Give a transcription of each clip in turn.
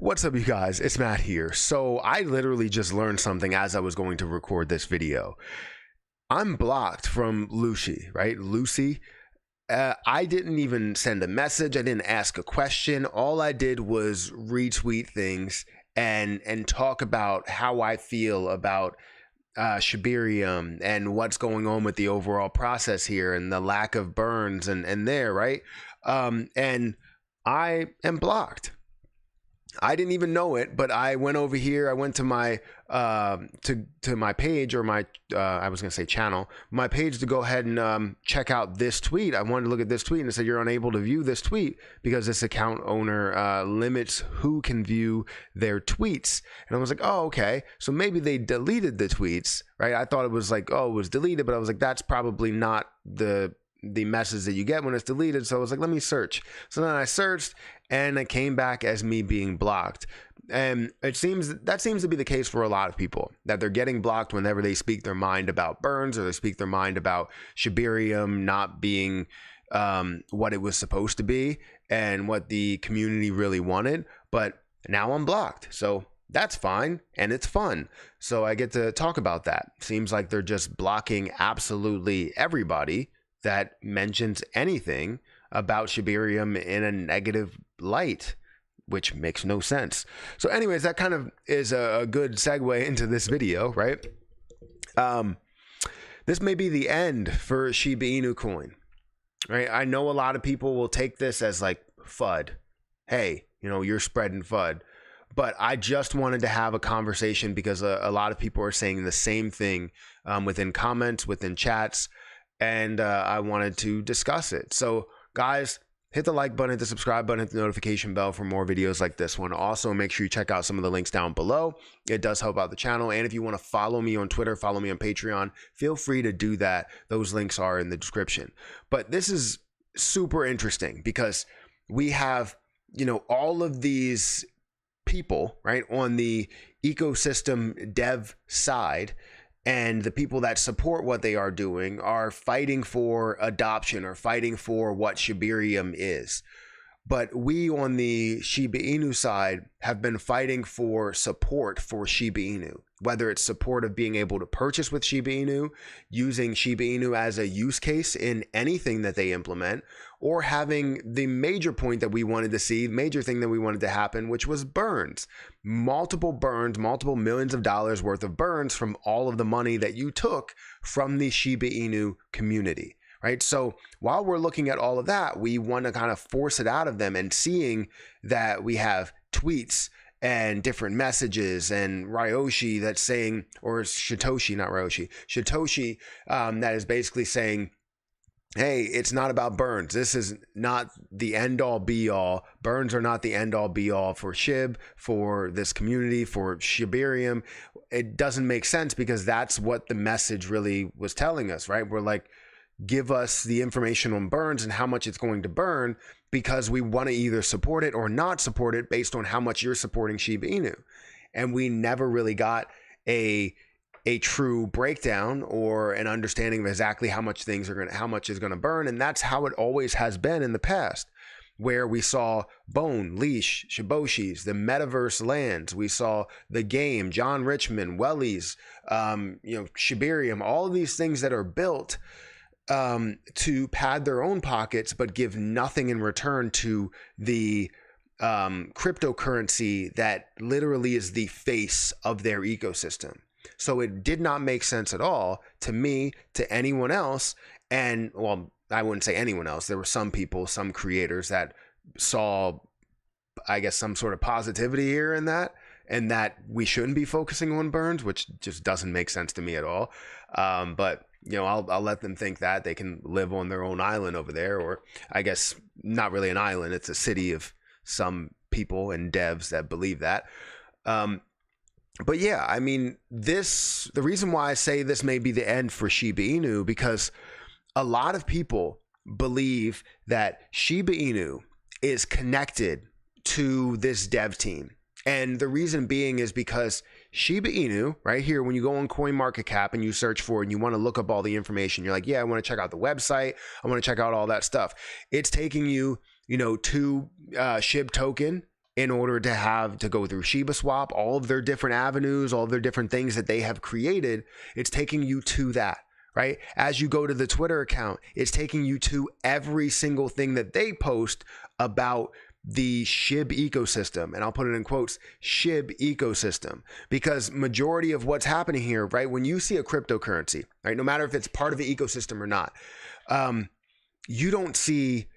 What's up, you guys? It's Matt here. So I literally just learned something as I was going to record this video. I'm blocked from Lucy, right? Lucy. I didn't even send a message. I didn't ask a question. All I did was retweet things and talk about how I feel about Shibarium and what's going on with the overall process here and the lack of burns and there, right? And I am blocked. I didn't even know it, but I went over here. I went to my to my page, or my I was gonna say channel, my page, to go ahead and check out this tweet. I wanted to look at this tweet, and it said you're unable to view this tweet because this account owner limits who can view their tweets. And I was like, oh, okay, so maybe they deleted the tweets, right? I thought it was like, oh, it was deleted, but I was like, that's probably not the message that you get when it's deleted. So I was like, let me search. So then I searched, and it came back as me being blocked. And that seems to be the case for a lot of people, that they're getting blocked whenever they speak their mind about burns, or they speak their mind about Shibarium not being what it was supposed to be and what the community really wanted. But now I'm blocked, so that's fine, and it's fun. So I get to talk about that. Seems like they're just blocking absolutely everybody that mentions anything about Shibarium in a negative light, which makes no sense. So anyways, that kind of is a good segue into this video, right? This may be the end for Shiba Inu coin, right? I know a lot of people will take this as like FUD. Hey, you're spreading FUD. But I just wanted to have a conversation because a lot of people are saying the same thing within comments, within chats, and I wanted to discuss it. So guys, hit the like button, hit the subscribe button, hit the notification bell for more videos like this one. Also, make sure you check out some of the links down below. It does help out the channel. And if you want to follow me on Twitter, follow me on Patreon, feel free to do that. Those links are in the description. But this is super interesting because we have, all of these people, right, on the ecosystem dev side, and the people that support what they are doing are fighting for adoption, or fighting for what Shibarium is. But we on the Shiba Inu side have been fighting for support for Shiba Inu, whether it's support of being able to purchase with Shiba Inu, using Shiba Inu as a use case in anything that they implement, or having the major point that we wanted to see, major thing that we wanted to happen, which was burns. Multiple burns, multiple millions of dollars worth of burns from all of the money that you took from the Shiba Inu community. Right. So while we're looking at all of that, we want to kind of force it out of them, and seeing that we have tweets and different messages, and Ryoshi that's saying, or Satoshi, not Ryoshi, Satoshi, that is basically saying, hey, it's not about burns. This is not the end all be all. Burns are not the end all be all for Shib, for this community, for Shibarium. It doesn't make sense, because that's what the message really was telling us, right? We're like, give us the information on burns and how much it's going to burn, because we want to either support it or not support it based on how much you're supporting Shiba Inu. And we never really got a true breakdown or an understanding of exactly how much how much is going to burn. And that's how it always has been in the past, where we saw Bone, Leash, Shiboshis, the metaverse lands. We saw the game, John Richmond, Wellies, Shibarium, all of these things that are built to pad their own pockets, but give nothing in return to the cryptocurrency that literally is the face of their ecosystem. So it did not make sense at all to me, to anyone else. And well, I wouldn't say anyone else. There were some people, some creators that saw, I guess, some sort of positivity here in that, and that we shouldn't be focusing on burns, which just doesn't make sense to me at all. But I'll let them think that they can live on their own island over there, or I guess not really an island. It's a city of some people and devs that believe that. But yeah, I mean, the reason why I say this may be the end for Shiba Inu, because a lot of people believe that Shiba Inu is connected to this dev team. And the reason being is because Shiba Inu, right here, when you go on CoinMarketCap and you search for it and you want to look up all the information, you're like, yeah, I want to check out the website, I want to check out all that stuff. It's taking you, to SHIB token in order to have to go through Shiba Swap, all of their different avenues, all of their different things that they have created. It's taking you to that, right? As you go to the Twitter account, it's taking you to every single thing that they post about the SHIB ecosystem. And I'll put it in quotes, SHIB ecosystem, because majority of what's happening here, right? When you see a cryptocurrency, right, no matter if it's part of the ecosystem or not, you don't see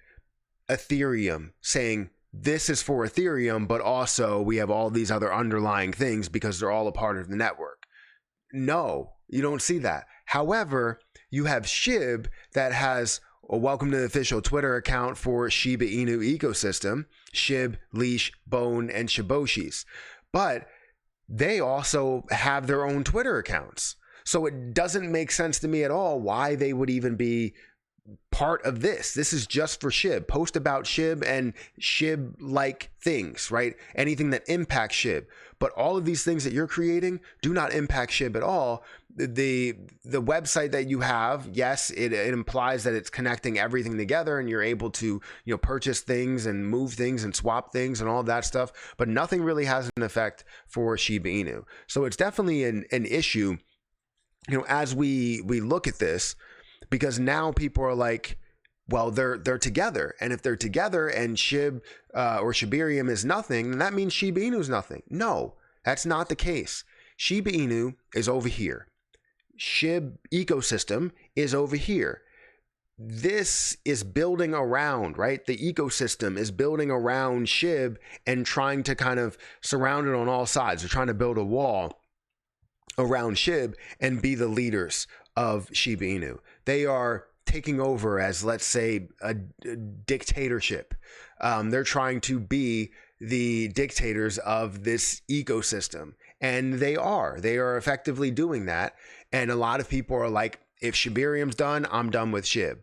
Ethereum saying, this is for Ethereum, but also we have all these other underlying things because they're all a part of the network. No, you don't see that. However, you have SHIB that has a welcome to the official Twitter account for Shiba Inu ecosystem, SHIB, Leash, Bone, and Shiboshis. But they also have their own Twitter accounts. So it doesn't make sense to me at all why they would even be part of this. This is just for SHIB. Post about SHIB and SHIB-like things, right? Anything that impacts SHIB. But all of these things that you're creating do not impact SHIB at all. The website that you have, yes, it implies that it's connecting everything together and you're able to, purchase things and move things and swap things and all of that stuff. But nothing really has an effect for Shiba Inu. So it's definitely an issue, as we look at this. Because now people are like, well, they're together. And if they're together and SHIB or Shibarium is nothing, then that means Shiba Inu is nothing. No, that's not the case. Shiba Inu is over here. SHIB ecosystem is over here. This is building around, right? The ecosystem is building around SHIB and trying to kind of surround it on all sides. They're trying to build a wall around SHIB and be the leaders of Shiba Inu. They are taking over as, let's say, a dictatorship. They're trying to be the dictators of this ecosystem. And they are effectively doing that. And a lot of people are like, if Shibarium's done, I'm done with SHIB.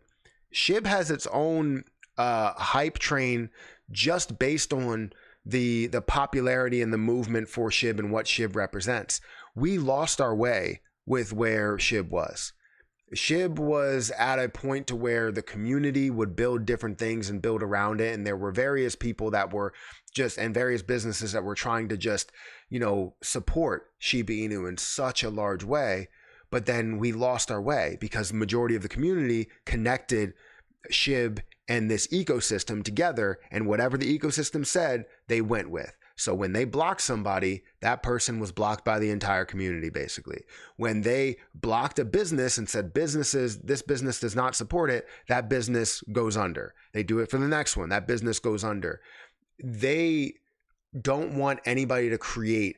SHIB has its own hype train just based on the popularity and the movement for SHIB and what SHIB represents. We lost our way with where SHIB was. SHIB was at a point to where the community would build different things and build around it. And there were various people that were and various businesses that were trying to just, support Shiba Inu in such a large way. But then we lost our way because the majority of the community connected SHIB and this ecosystem together. And whatever the ecosystem said, they went with. So when they blocked somebody, that person was blocked by the entire community, basically. When they blocked a business and said, this business does not support it, that business goes under. They do it for the next one. That business goes under. They don't want anybody to create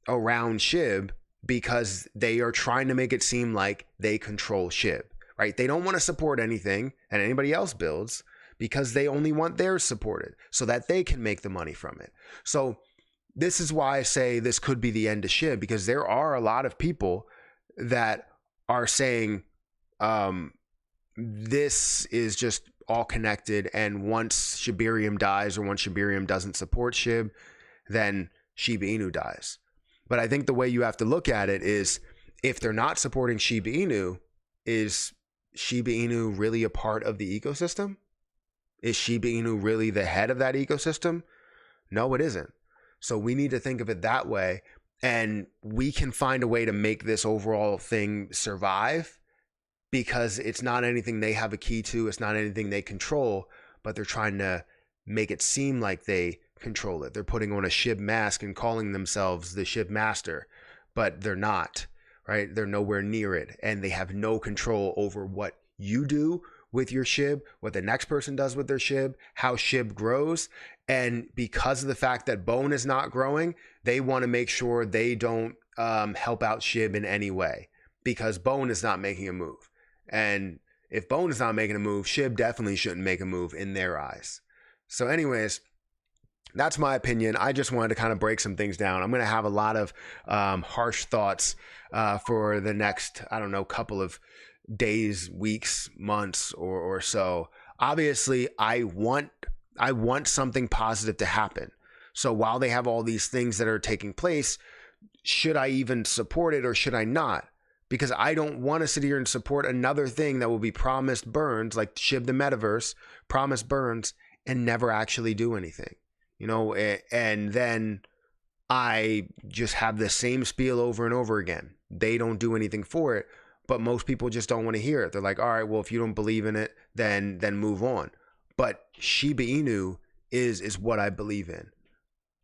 around SHIB because they are trying to make it seem like they control SHIB, right? They don't want to support anything that anybody else builds, because they only want theirs supported so that they can make the money from it. So this is why I say this could be the end of SHIB, because there are a lot of people that are saying this is just all connected. And once Shibarium dies or once Shibarium doesn't support SHIB, then Shiba Inu dies. But I think the way you have to look at it is, if they're not supporting Shiba Inu, is Shiba Inu really a part of the ecosystem? Is Shiba Inu really the head of that ecosystem? No, it isn't. So we need to think of it that way. And we can find a way to make this overall thing survive, because it's not anything they have a key to. It's not anything they control, but they're trying to make it seem like they control it. They're putting on a SHIB mask and calling themselves the SHIB master, but they're not, right? They're nowhere near it. And they have no control over what you do with your SHIB, what the next person does with their SHIB, how SHIB grows. And because of the fact that Bone is not growing, they want to make sure they don't help out SHIB in any way, because Bone is not making a move. And if Bone is not making a move, SHIB definitely shouldn't make a move in their eyes. So anyways, that's my opinion. I just wanted to kind of break some things down. I'm going to have a lot of harsh thoughts for the next, couple of days, weeks, months, or so. Obviously, I want something positive to happen. So while they have all these things that are taking place, should I even support it or should I not? Because I don't want to sit here and support another thing that will be promised burns, like SHIB the Metaverse, promised burns, and never actually do anything. and then I just have the same spiel over and over again. They don't do anything for it, but most people just don't want to hear it. They're like, all right, well, if you don't believe in it, then move on. But Shiba Inu is what I believe in,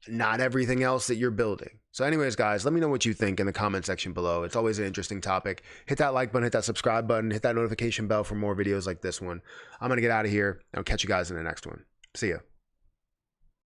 not everything else that you're building. So anyways, guys, let me know what you think in the comment section below. It's always an interesting topic. Hit that like button, hit that subscribe button, hit that notification bell for more videos like this one. I'm going to get out of here. I'll catch you guys in the next one. See ya.